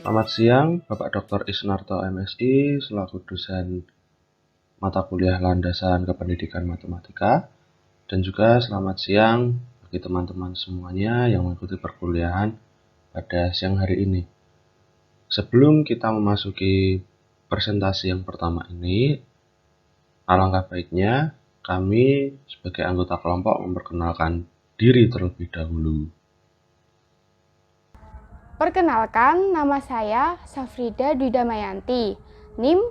Selamat siang, Bapak Dr. Isnarto MSI, selaku dosen mata kuliah landasan kependidikan matematika. Dan juga selamat siang bagi teman-teman semuanya yang mengikuti perkuliahan pada siang hari ini. Sebelum kita memasuki presentasi yang pertama ini, alangkah baiknya kami sebagai anggota kelompok memperkenalkan diri terlebih dahulu. Perkenalkan, nama saya Safrida Dwi Damayanti, NIM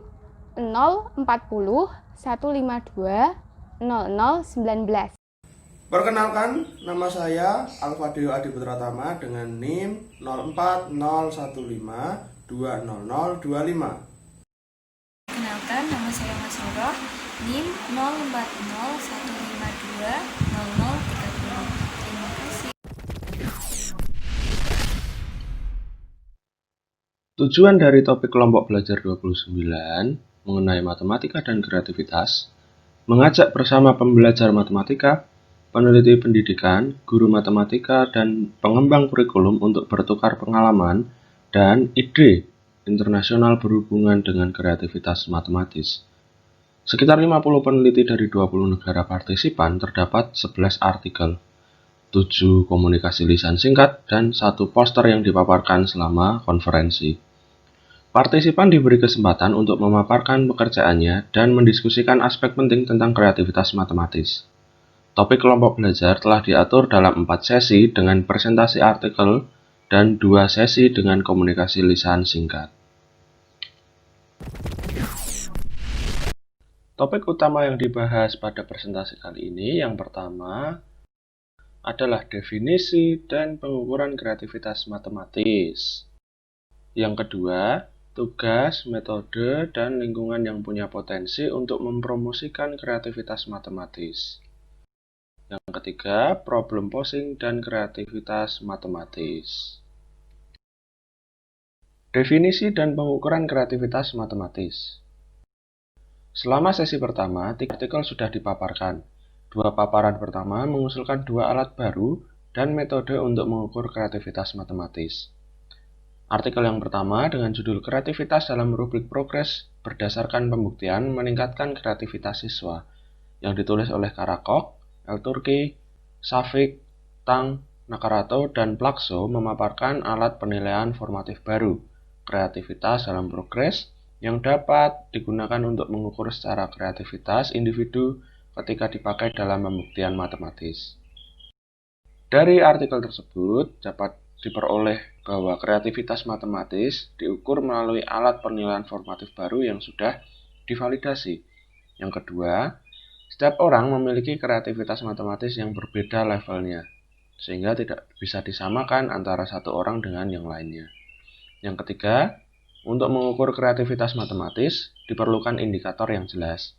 040 152 0019. Perkenalkan, nama saya Alfadeo Adi Putratama dengan NIM 04015 20025. Perkenalkan, nama saya Mas Roh, NIM 040 152 0030. Terima kasih. Tujuan dari topik kelompok belajar 29 mengenai matematika dan kreativitas, mengajak bersama pembelajar matematika, peneliti pendidikan, guru matematika, dan pengembang kurikulum untuk bertukar pengalaman dan ide internasional berhubungan dengan kreativitas matematis. Sekitar 50 peneliti dari 20 negara partisipan terdapat 11 artikel, 7 komunikasi lisan singkat, dan 1 poster yang dipaparkan selama konferensi. Partisipan diberi kesempatan untuk memaparkan pekerjaannya dan mendiskusikan aspek penting tentang kreativitas matematis. Topik kelompok belajar telah diatur dalam 4 sesi dengan presentasi artikel dan 2 sesi dengan komunikasi lisan singkat. Topik utama yang dibahas pada presentasi kali ini yang pertama adalah definisi dan pengukuran kreativitas matematis. Yang kedua, tugas, metode, dan lingkungan yang punya potensi untuk mempromosikan kreativitas matematis. Yang ketiga, problem posing dan kreativitas matematis. Definisi dan pengukuran kreativitas matematis. Selama sesi pertama, 3 artikel sudah dipaparkan. 2 paparan pertama mengusulkan 2 alat baru dan metode untuk mengukur kreativitas matematis. Artikel yang pertama dengan judul Kreativitas dalam rubrik progres berdasarkan pembuktian meningkatkan kreativitas siswa yang ditulis oleh Karakok, El-Turki, Safik, Tang, Nakarato, dan Plakso memaparkan alat penilaian formatif baru, kreativitas dalam progres, yang dapat digunakan untuk mengukur secara kreativitas individu ketika dipakai dalam pembuktian matematis. Dari artikel tersebut dapat diperoleh bahwa kreativitas matematis diukur melalui alat penilaian formatif baru yang sudah divalidasi. Yang kedua, setiap orang memiliki kreativitas matematis yang berbeda levelnya, sehingga tidak bisa disamakan antara satu orang dengan yang lainnya. Yang ketiga, untuk mengukur kreativitas matematis diperlukan indikator yang jelas.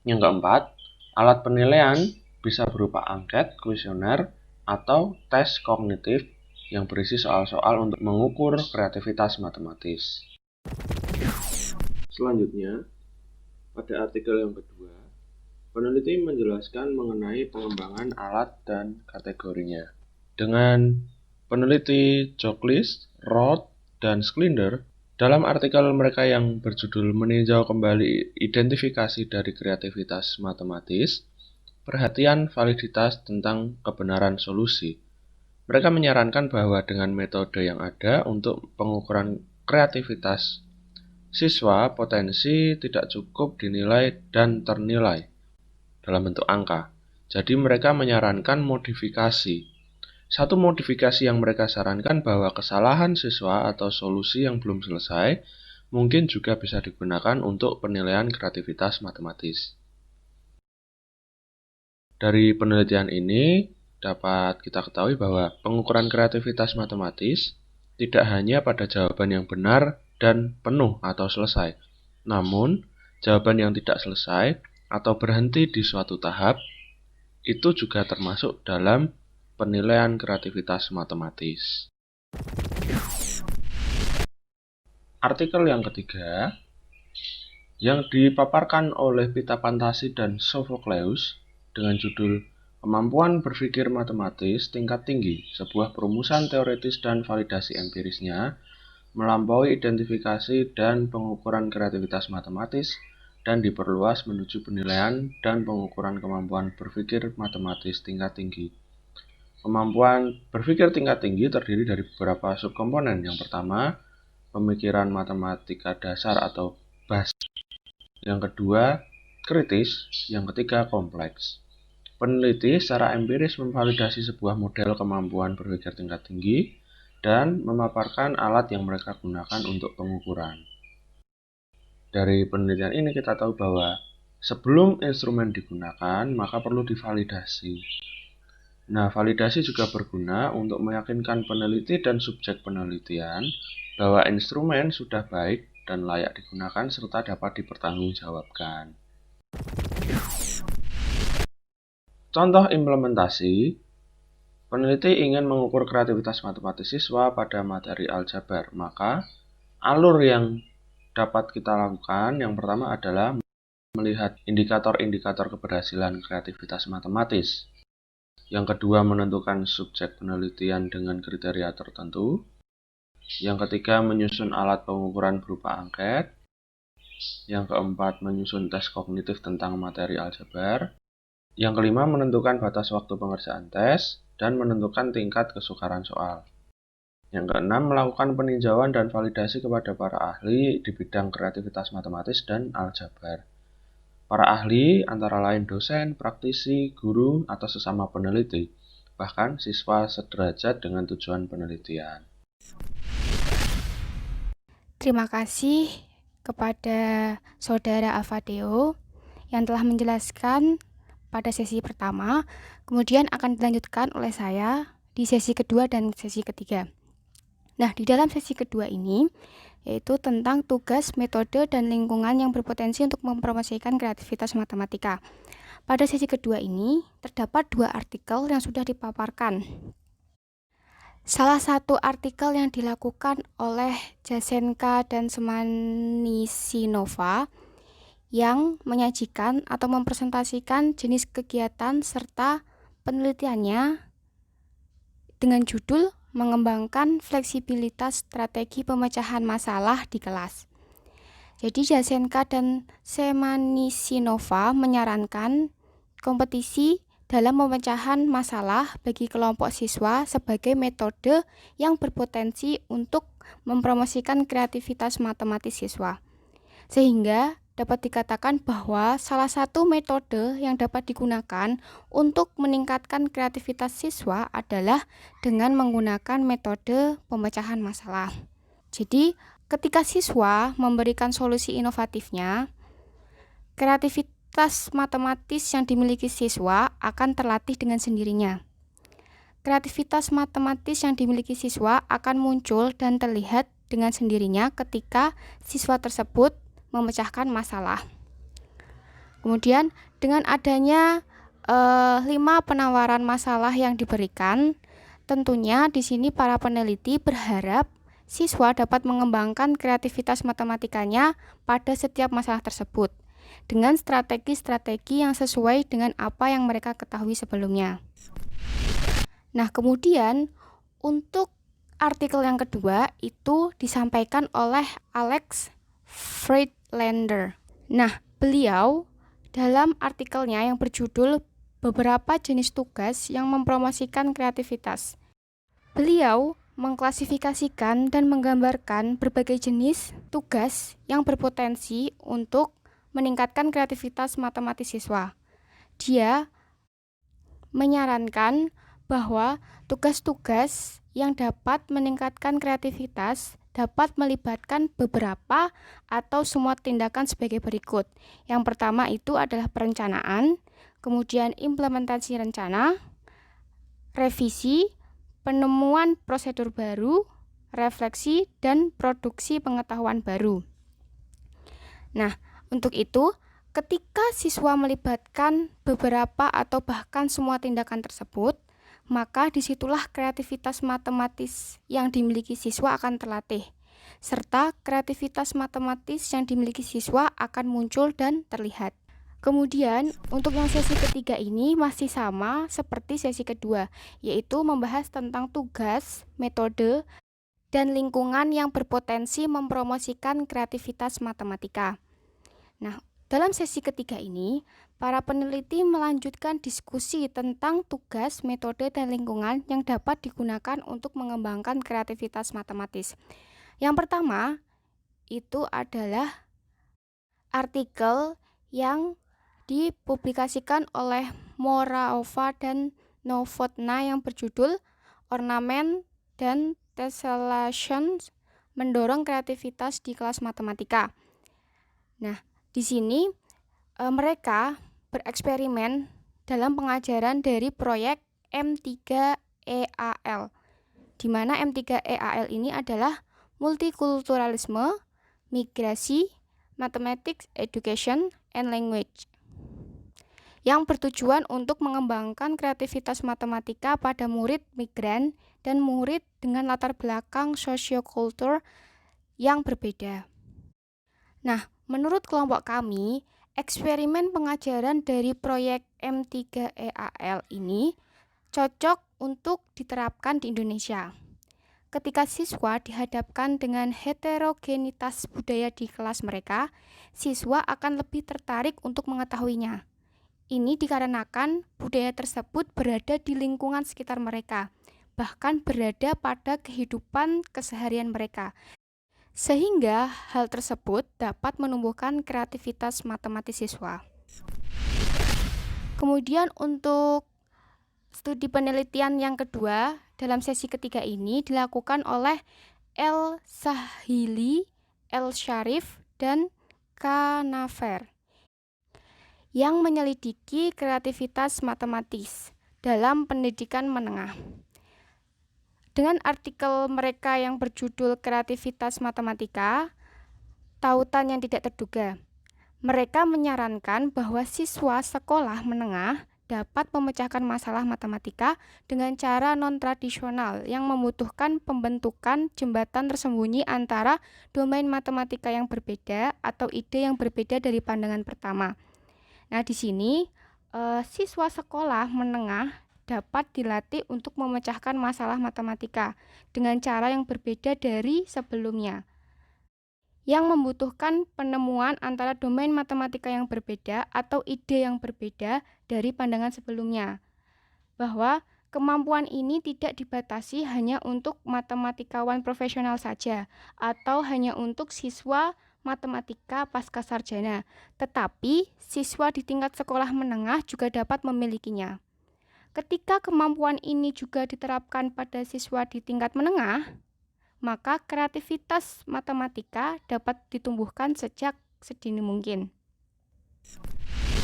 Yang keempat, alat penilaian bisa berupa angket, kuesioner, atau tes kognitif yang berisi soal-soal untuk mengukur kreativitas matematis. Selanjutnya, pada artikel yang kedua, peneliti menjelaskan mengenai pengembangan alat dan kategorinya. Dengan peneliti Joklis, Roth, dan Schlinder, dalam artikel mereka yang berjudul Meninjau Kembali Identifikasi dari Kreativitas Matematis, perhatian validitas tentang kebenaran solusi. Mereka menyarankan bahwa dengan metode yang ada untuk pengukuran kreativitas siswa, potensi tidak cukup dinilai dan ternilai dalam bentuk angka. Jadi mereka menyarankan modifikasi. Satu modifikasi yang mereka sarankan bahwa kesalahan siswa atau solusi yang belum selesai mungkin juga bisa digunakan untuk penilaian kreativitas matematis. Dari penelitian ini dapat kita ketahui bahwa pengukuran kreativitas matematis tidak hanya pada jawaban yang benar dan penuh atau selesai, namun jawaban yang tidak selesai atau berhenti di suatu tahap itu juga termasuk dalam penilaian kreativitas matematis. Artikel yang ketiga yang dipaparkan oleh Pita Pantasi dan Sophocleus dengan judul Kemampuan Berpikir Matematis Tingkat Tinggi, sebuah perumusan teoritis dan validasi empirisnya, melampaui identifikasi dan pengukuran kreativitas matematis, dan diperluas menuju penilaian dan pengukuran kemampuan berpikir matematis tingkat tinggi. Kemampuan berpikir tingkat tinggi terdiri dari beberapa subkomponen. Yang pertama, pemikiran matematika dasar atau BAS. Yang kedua, kritis. Yang ketiga, kompleks. Peneliti secara empiris memvalidasi sebuah model kemampuan berpikir tingkat tinggi dan memaparkan alat yang mereka gunakan untuk pengukuran. Dari penelitian ini kita tahu bahwa sebelum instrumen digunakan, maka perlu divalidasi. Nah, validasi juga berguna untuk meyakinkan peneliti dan subjek penelitian bahwa instrumen sudah baik dan layak digunakan serta dapat dipertanggungjawabkan. Contoh implementasi, peneliti ingin mengukur kreativitas matematis siswa pada materi aljabar, maka alur yang dapat kita lakukan yang pertama adalah melihat indikator-indikator keberhasilan kreativitas matematis. Yang kedua, menentukan subjek penelitian dengan kriteria tertentu. Yang ketiga, menyusun alat pengukuran berupa angket. Yang keempat, menyusun tes kognitif tentang materi aljabar. Yang kelima, menentukan batas waktu pengerjaan tes dan menentukan tingkat kesukaran soal. Yang keenam, melakukan peninjauan dan validasi kepada para ahli di bidang kreativitas matematis dan aljabar. Para ahli antara lain dosen, praktisi, guru, atau sesama peneliti, bahkan siswa sederajat dengan tujuan penelitian. Terima kasih kepada Saudara Alfadeo yang telah menjelaskan pada sesi pertama, kemudian akan dilanjutkan oleh saya di sesi kedua dan sesi ketiga. Nah, di dalam sesi kedua ini, yaitu tentang tugas, metode, dan lingkungan yang berpotensi untuk mempromosikan kreativitas matematika. Pada sesi kedua ini, terdapat 2 artikel yang sudah dipaparkan. Salah satu artikel yang dilakukan oleh Jasenka dan Semanisinova yang menyajikan atau mempresentasikan jenis kegiatan serta penelitiannya dengan judul mengembangkan fleksibilitas strategi pemecahan masalah di kelas. Jadi Jasenka dan Semanisinova menyarankan kompetisi dalam pemecahan masalah bagi kelompok siswa sebagai metode yang berpotensi untuk mempromosikan kreativitas matematis siswa. Sehingga dapat dikatakan bahwa salah satu metode yang dapat digunakan untuk meningkatkan kreativitas siswa adalah dengan menggunakan metode pemecahan masalah. Jadi, ketika siswa memberikan solusi inovatifnya, kreativitas matematis yang dimiliki siswa akan terlatih dengan sendirinya. Kreativitas matematis yang dimiliki siswa akan muncul dan terlihat dengan sendirinya ketika siswa tersebut memecahkan masalah. Kemudian dengan adanya 5 penawaran masalah yang diberikan, tentunya di sini para peneliti berharap siswa dapat mengembangkan kreativitas matematikanya pada setiap masalah tersebut dengan strategi-strategi yang sesuai dengan apa yang mereka ketahui sebelumnya. Nah, kemudian untuk artikel yang kedua itu disampaikan oleh Alex Friedlander. Nah, beliau dalam artikelnya yang berjudul beberapa jenis tugas yang mempromosikan kreativitas. Beliau mengklasifikasikan dan menggambarkan berbagai jenis tugas yang berpotensi untuk meningkatkan kreativitas matematis siswa. Dia menyarankan bahwa tugas-tugas yang dapat meningkatkan kreativitas dapat melibatkan beberapa atau semua tindakan sebagai berikut. Yang pertama itu adalah perencanaan, kemudian implementasi rencana, revisi, penemuan prosedur baru, refleksi, dan produksi pengetahuan baru. Nah, untuk itu, ketika siswa melibatkan beberapa atau bahkan semua tindakan tersebut, maka disitulah kreativitas matematis yang dimiliki siswa akan terlatih, serta kreativitas matematis yang dimiliki siswa akan muncul dan terlihat. Kemudian, untuk yang sesi ketiga ini masih sama seperti sesi kedua, yaitu membahas tentang tugas, metode, dan lingkungan yang berpotensi mempromosikan kreativitas matematika. Nah, dalam sesi ketiga ini, para peneliti melanjutkan diskusi tentang tugas, metode, dan lingkungan yang dapat digunakan untuk mengembangkan kreativitas matematis. Yang pertama, itu adalah artikel yang dipublikasikan oleh Moraova dan Novotná yang berjudul Ornament dan Tessellation mendorong kreativitas di kelas matematika. Nah, di sini mereka bereksperimen dalam pengajaran dari proyek M3EAL, di mana M3EAL ini adalah multikulturalisme, migrasi, mathematics, education, and language, yang bertujuan untuk mengembangkan kreativitas matematika pada murid migran dan murid dengan latar belakang sosiokultur yang berbeda. Nah, menurut kelompok kami, eksperimen pengajaran dari proyek M3EAL ini cocok untuk diterapkan di Indonesia. Ketika siswa dihadapkan dengan heterogenitas budaya di kelas mereka, siswa akan lebih tertarik untuk mengetahuinya. Ini dikarenakan budaya tersebut berada di lingkungan sekitar mereka, bahkan berada pada kehidupan keseharian mereka. Sehingga hal tersebut dapat menumbuhkan kreativitas matematis siswa. Kemudian untuk studi penelitian yang kedua dalam sesi ketiga ini dilakukan oleh El Sahili, El Sharif, dan Kanafer yang menyelidiki kreativitas matematis dalam pendidikan menengah. Dengan artikel mereka yang berjudul Kreativitas Matematika, Tautan yang Tidak Terduga, mereka menyarankan bahwa siswa sekolah menengah dapat memecahkan masalah matematika dengan cara non-tradisional yang membutuhkan pembentukan jembatan tersembunyi antara domain matematika yang berbeda atau ide yang berbeda dari pandangan pertama. Nah, di sini siswa sekolah menengah dapat dilatih untuk memecahkan masalah matematika dengan cara yang berbeda dari sebelumnya, yang membutuhkan penemuan antara domain matematika yang berbeda atau ide yang berbeda dari pandangan sebelumnya, bahwa kemampuan ini tidak dibatasi hanya untuk matematikawan profesional saja atau hanya untuk siswa matematika pascasarjana, tetapi siswa di tingkat sekolah menengah juga dapat memilikinya. Ketika kemampuan ini juga diterapkan pada siswa di tingkat menengah, maka kreativitas matematika dapat ditumbuhkan sejak sedini mungkin.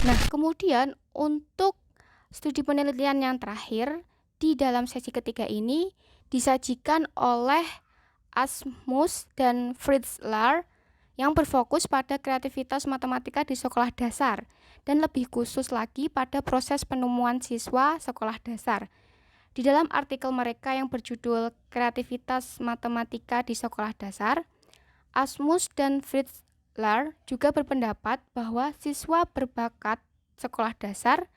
Nah, kemudian untuk studi penelitian yang terakhir di dalam sesi ketiga ini disajikan oleh Asmus dan Fritz Lahr yang berfokus pada kreativitas matematika di sekolah dasar dan lebih khusus lagi pada proses penemuan siswa sekolah dasar. Di dalam artikel mereka yang berjudul Kreativitas Matematika di Sekolah Dasar, Asmus dan Fritz Lahr juga berpendapat bahwa siswa berbakat sekolah dasar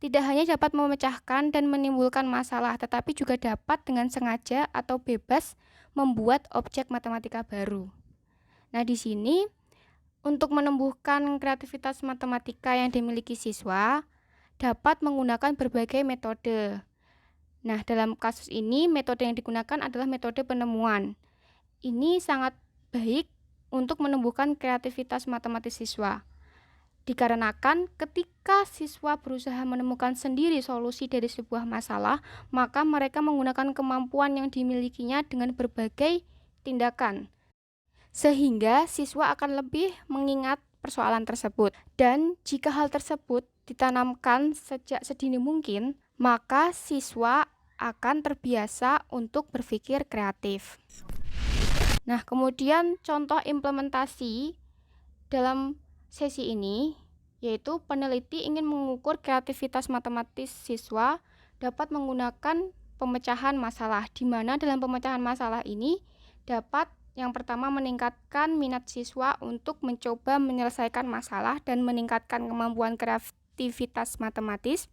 tidak hanya dapat memecahkan dan menimbulkan masalah, tetapi juga dapat dengan sengaja atau bebas membuat objek matematika baru. Nah, di sini untuk menumbuhkan kreativitas matematika yang dimiliki siswa dapat menggunakan berbagai metode. Nah, dalam kasus ini metode yang digunakan adalah metode penemuan. Ini sangat baik untuk menumbuhkan kreativitas matematis siswa. Dikarenakan ketika siswa berusaha menemukan sendiri solusi dari sebuah masalah, maka mereka menggunakan kemampuan yang dimilikinya dengan berbagai tindakan, sehingga siswa akan lebih mengingat persoalan tersebut. Dan jika hal tersebut ditanamkan sejak sedini mungkin, maka siswa akan terbiasa untuk berpikir kreatif. Nah, kemudian contoh implementasi dalam sesi ini yaitu peneliti ingin mengukur kreativitas matematis siswa dapat menggunakan pemecahan masalah, di mana dalam pemecahan masalah ini dapat yang pertama meningkatkan minat siswa untuk mencoba menyelesaikan masalah dan meningkatkan kemampuan kreativitas matematis.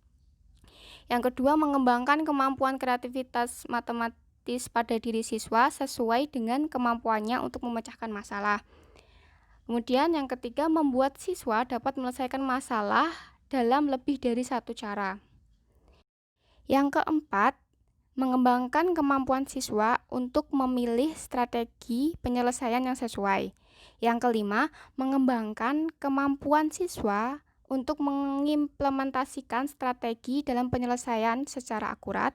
Yang kedua, mengembangkan kemampuan kreativitas matematis matematis pada diri siswa sesuai dengan kemampuannya untuk memecahkan masalah. Kemudian yang ketiga, membuat siswa dapat menyelesaikan masalah dalam lebih dari satu cara. Yang keempat, mengembangkan kemampuan siswa untuk memilih strategi penyelesaian yang sesuai. Yang kelima, mengembangkan kemampuan siswa untuk mengimplementasikan strategi dalam penyelesaian secara akurat.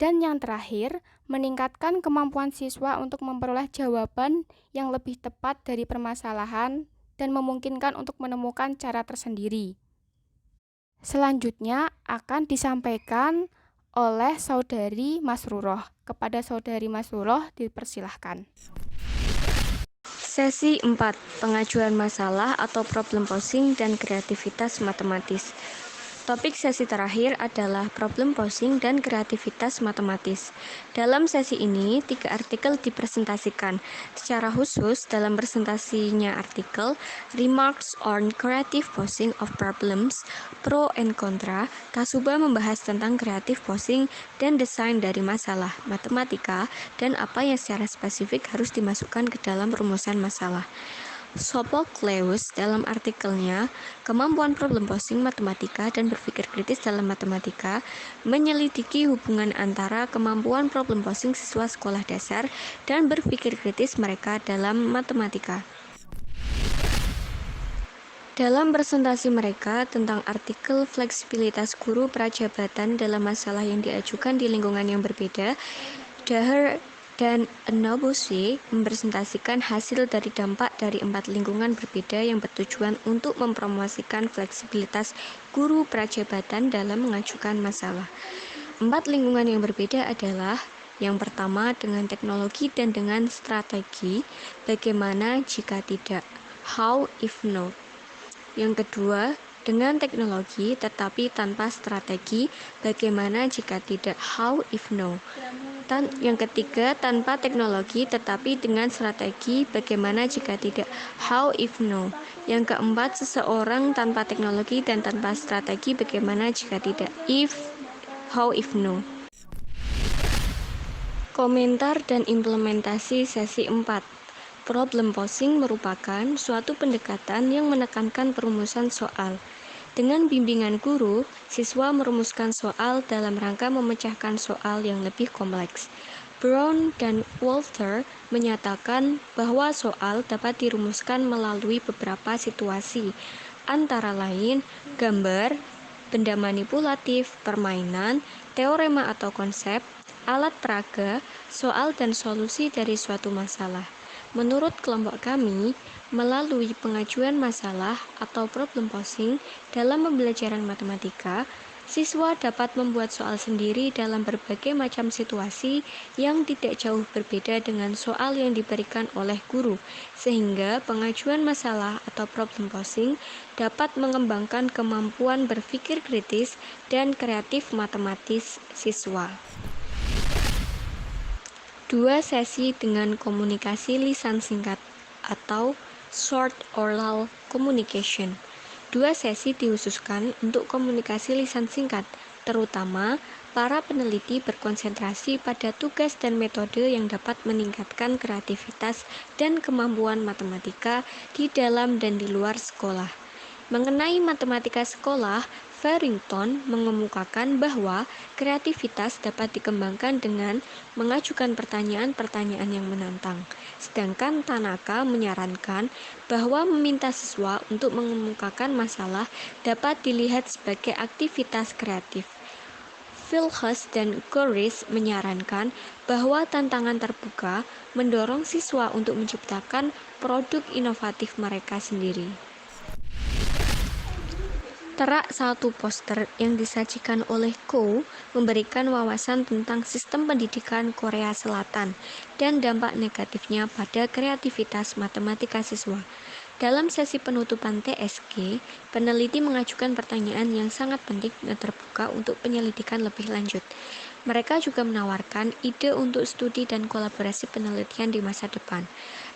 Dan yang terakhir, meningkatkan kemampuan siswa untuk memperoleh jawaban yang lebih tepat dari permasalahan dan memungkinkan untuk menemukan cara tersendiri. Selanjutnya akan disampaikan oleh Saudari Masruroh. Kepada Saudari Masruroh dipersilahkan. Sesi 4. Pengajuan masalah atau problem posing dan kreativitas matematis. Topik sesi terakhir adalah problem posing dan kreativitas matematis. Dalam sesi ini, 3 artikel dipresentasikan. Secara khusus, dalam presentasinya artikel Remarks on Creative Posing of Problems, Pro and Contra, Kasuba membahas tentang creative posing dan desain dari masalah matematika dan apa yang secara spesifik harus dimasukkan ke dalam rumusan masalah. Sophocleus dalam artikelnya Kemampuan Problem Posing Matematika dan Berpikir Kritis dalam Matematika menyelidiki hubungan antara kemampuan problem posing siswa sekolah dasar dan berpikir kritis mereka dalam matematika. Dalam presentasi mereka tentang artikel fleksibilitas guru prajabatan dalam masalah yang diajukan di lingkungan yang berbeda, Daher dan Enobushi mempresentasikan hasil dari dampak dari 4 lingkungan berbeda yang bertujuan untuk mempromosikan fleksibilitas guru prajabatan dalam mengajukan masalah. 4 lingkungan yang berbeda adalah yang pertama dengan teknologi dan dengan strategi, bagaimana jika tidak, how if not. Yang kedua, dengan teknologi tetapi tanpa strategi, bagaimana jika tidak, how if no. Yang ketiga, tanpa teknologi tetapi dengan strategi, bagaimana jika tidak, how if no. Yang keempat, seseorang tanpa teknologi dan tanpa strategi, bagaimana jika tidak, how if no. Komentar dan implementasi sesi 4. Problem posing merupakan suatu pendekatan yang menekankan perumusan soal. Dengan bimbingan guru, siswa merumuskan soal dalam rangka memecahkan soal yang lebih kompleks. Brown dan Walter menyatakan bahwa soal dapat dirumuskan melalui beberapa situasi, antara lain gambar, benda manipulatif, permainan, teorema atau konsep, alat peraga, soal dan solusi dari suatu masalah. Menurut kelompok kami, melalui pengajuan masalah atau problem posing dalam pembelajaran matematika, siswa dapat membuat soal sendiri dalam berbagai macam situasi yang tidak jauh berbeda dengan soal yang diberikan oleh guru, sehingga pengajuan masalah atau problem posing dapat mengembangkan kemampuan berpikir kritis dan kreatif matematis siswa. 2 sesi dengan komunikasi lisan singkat atau short oral communication. 2 sesi dikhususkan untuk komunikasi lisan singkat, terutama para peneliti berkonsentrasi pada tugas dan metode yang dapat meningkatkan kreativitas dan kemampuan matematika di dalam dan di luar sekolah. Mengenai matematika sekolah, Farrington mengemukakan bahwa kreativitas dapat dikembangkan dengan mengajukan pertanyaan-pertanyaan yang menantang. Sedangkan Tanaka menyarankan bahwa meminta siswa untuk mengemukakan masalah dapat dilihat sebagai aktivitas kreatif. Philhus dan Goris menyarankan bahwa tantangan terbuka mendorong siswa untuk menciptakan produk inovatif mereka sendiri. Terak satu poster yang disajikan oleh Ko memberikan wawasan tentang sistem pendidikan Korea Selatan dan dampak negatifnya pada kreativitas matematika siswa. Dalam sesi penutupan TSG, peneliti mengajukan pertanyaan yang sangat penting dan terbuka untuk penyelidikan lebih lanjut. Mereka juga menawarkan ide untuk studi dan kolaborasi penelitian di masa depan.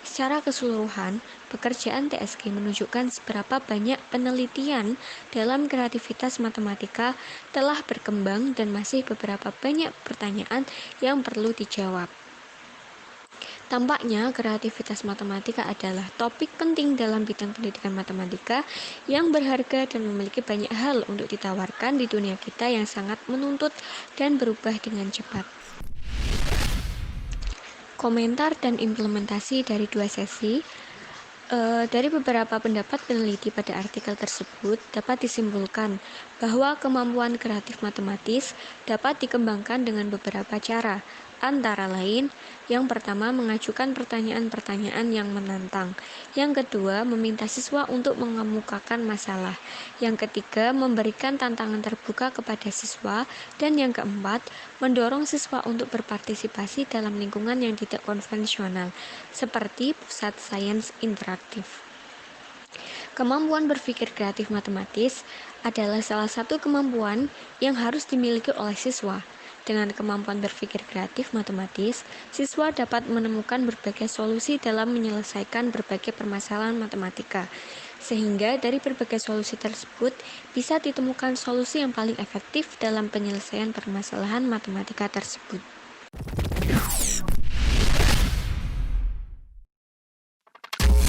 Secara keseluruhan, pekerjaan TSG menunjukkan seberapa banyak penelitian dalam kreativitas matematika telah berkembang dan masih beberapa banyak pertanyaan yang perlu dijawab. Tampaknya kreativitas matematika adalah topik penting dalam bidang pendidikan matematika yang berharga dan memiliki banyak hal untuk ditawarkan di dunia kita yang sangat menuntut dan berubah dengan cepat. Komentar dan implementasi dari 2 sesi. Dari beberapa pendapat peneliti pada artikel tersebut dapat disimpulkan bahwa kemampuan kreatif matematis dapat dikembangkan dengan beberapa cara, antara lain, yang pertama mengajukan pertanyaan-pertanyaan yang menantang, yang kedua meminta siswa untuk mengemukakan masalah, yang ketiga memberikan tantangan terbuka kepada siswa, dan yang keempat mendorong siswa untuk berpartisipasi dalam lingkungan yang tidak konvensional, seperti pusat sains interaktif. Kemampuan berpikir kreatif matematis adalah salah satu kemampuan yang harus dimiliki oleh siswa. Dengan kemampuan berpikir kreatif matematis, siswa dapat menemukan berbagai solusi dalam menyelesaikan berbagai permasalahan matematika, sehingga dari berbagai solusi tersebut bisa ditemukan solusi yang paling efektif dalam penyelesaian permasalahan matematika tersebut.